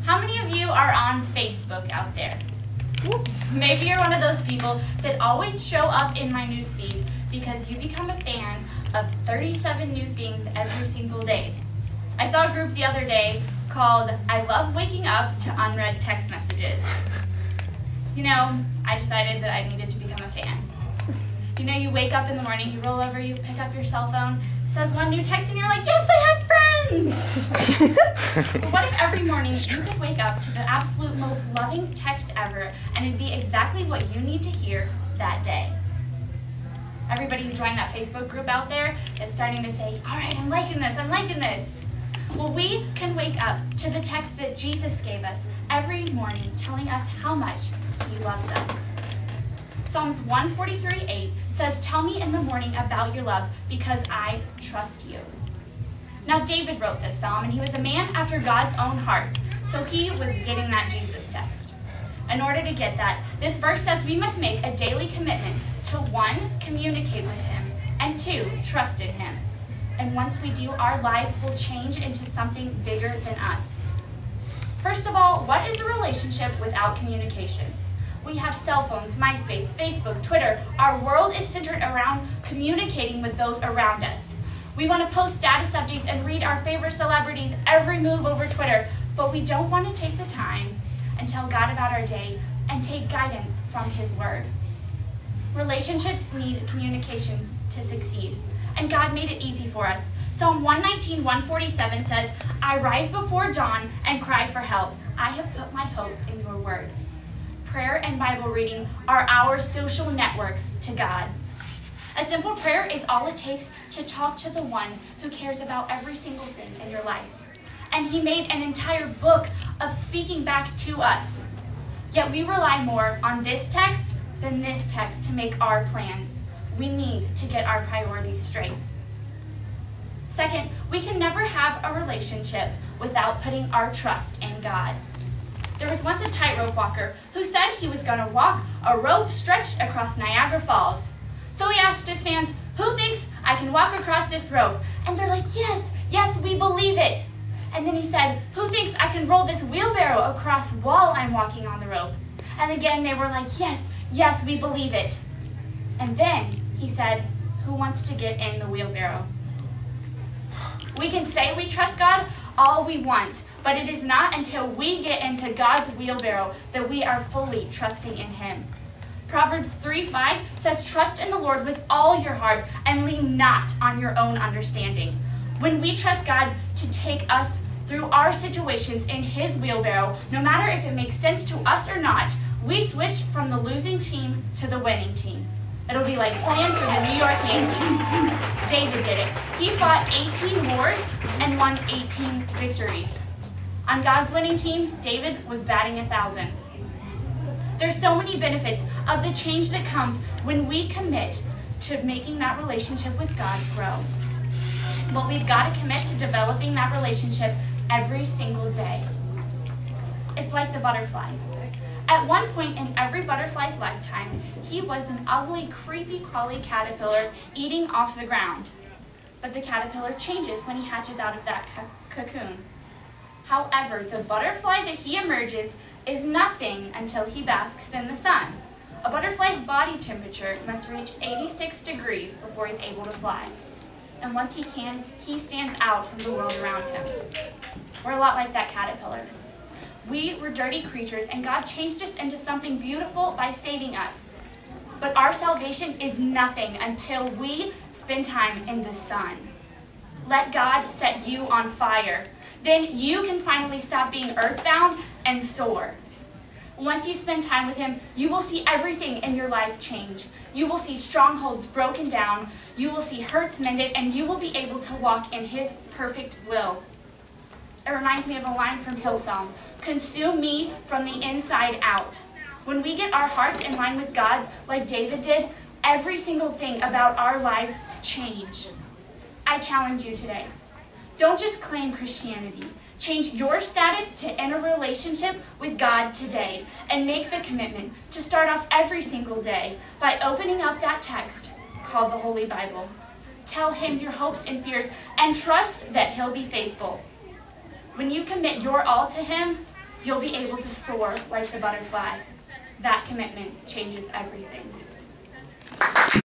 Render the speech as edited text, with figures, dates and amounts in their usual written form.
How many of you are on Facebook out there? Maybe you're one of those people that always show up in my newsfeed because you become a fan of 37 new things every single day. I saw a group the other day called I Love Waking Up to Unread Text Messages. You know, I decided that I needed to become a fan. You know, you wake up in the morning, you roll over, you pick up your cell phone, it says one new text, and you're like, yes, I have friends! But what if every morning you could wake up to the absolute most loving text ever, and it'd be exactly what you need to hear that day? Everybody who joined that Facebook group out there is starting to say, all right, I'm liking this, I'm liking this. Well, we can wake up to the text that Jesus gave us every morning, telling us how much he loves us. Psalms 143:8 says, tell me in the morning about your love because I trust you. Now, David wrote this psalm, and he was a man after God's own heart, so he was getting that Jesus text. In order to get that, this verse says we must make a daily commitment to 1, communicate with him, and 2, trust in him. And once we do, our lives will change into something bigger than us. First of all, what is a relationship without communication? We have cell phones, MySpace, Facebook, Twitter. Our world is centered around communicating with those around us. We want to post status updates and read our favorite celebrities' every move over Twitter, but we don't want to take the time and tell God about our day and take guidance from his word. Relationships need communications to succeed, and God made it easy for us. Psalm 119:147 says, I rise before dawn and cry for help. I have put my hope in your word. Prayer and Bible reading are our social networks to God. A simple prayer is all it takes to talk to the one who cares about every single thing in your life. And he made an entire book of speaking back to us. Yet we rely more on this text than this text to make our plans. We need to get our priorities straight. Second, we can never have a relationship without putting our trust in God. There was once a tightrope walker who said he was going to walk a rope stretched across Niagara Falls. So he asked his fans, who thinks I can walk across this rope? And they're like, yes, yes, we believe it. And then he said, who thinks I can roll this wheelbarrow across while I'm walking on the rope? And again, they were like, yes, yes, we believe it. And then he said, who wants to get in the wheelbarrow? We can say we trust God all we want, but it is not until we get into God's wheelbarrow that we are fully trusting in him. Proverbs 3:5 says, trust in the Lord with all your heart and lean not on your own understanding. When we trust God to take us through our situations in his wheelbarrow, no matter if it makes sense to us or not, we switch from the losing team to the winning team. It'll be like playing for the New York Yankees. David did it. He fought 18 wars and won 18 victories. On God's winning team, David was batting 1,000. There's so many benefits of the change that comes when we commit to making that relationship with God grow. But we've got to commit to developing that relationship every single day. It's like the butterfly. At one point in every butterfly's lifetime, he was an ugly, creepy, crawly caterpillar eating off the ground. But the caterpillar changes when he hatches out of that cocoon. However, the butterfly that he emerges is nothing until he basks in the sun. A butterfly's body temperature must reach 86 degrees before he's able to fly. And once he can, he stands out from the world around him. We're a lot like that caterpillar. We were dirty creatures, and God changed us into something beautiful by saving us. But our salvation is nothing until we spend time in the sun. Let God set you on fire. Then you can finally stop being earthbound and soar. Once you spend time with him, you will see everything in your life change. You will see strongholds broken down. You will see hurts mended, and you will be able to walk in his perfect will. It reminds me of a line from Hillsong, consume me from the inside out. When we get our hearts in line with God's, like David did, every single thing about our lives change. I challenge you today. Don't just claim Christianity. Change your status to enter a relationship with God today and make the commitment to start off every single day by opening up that text called the Holy Bible. Tell him your hopes and fears and trust that he'll be faithful. When you commit your all to Him, you'll be able to soar like the butterfly. That commitment changes everything.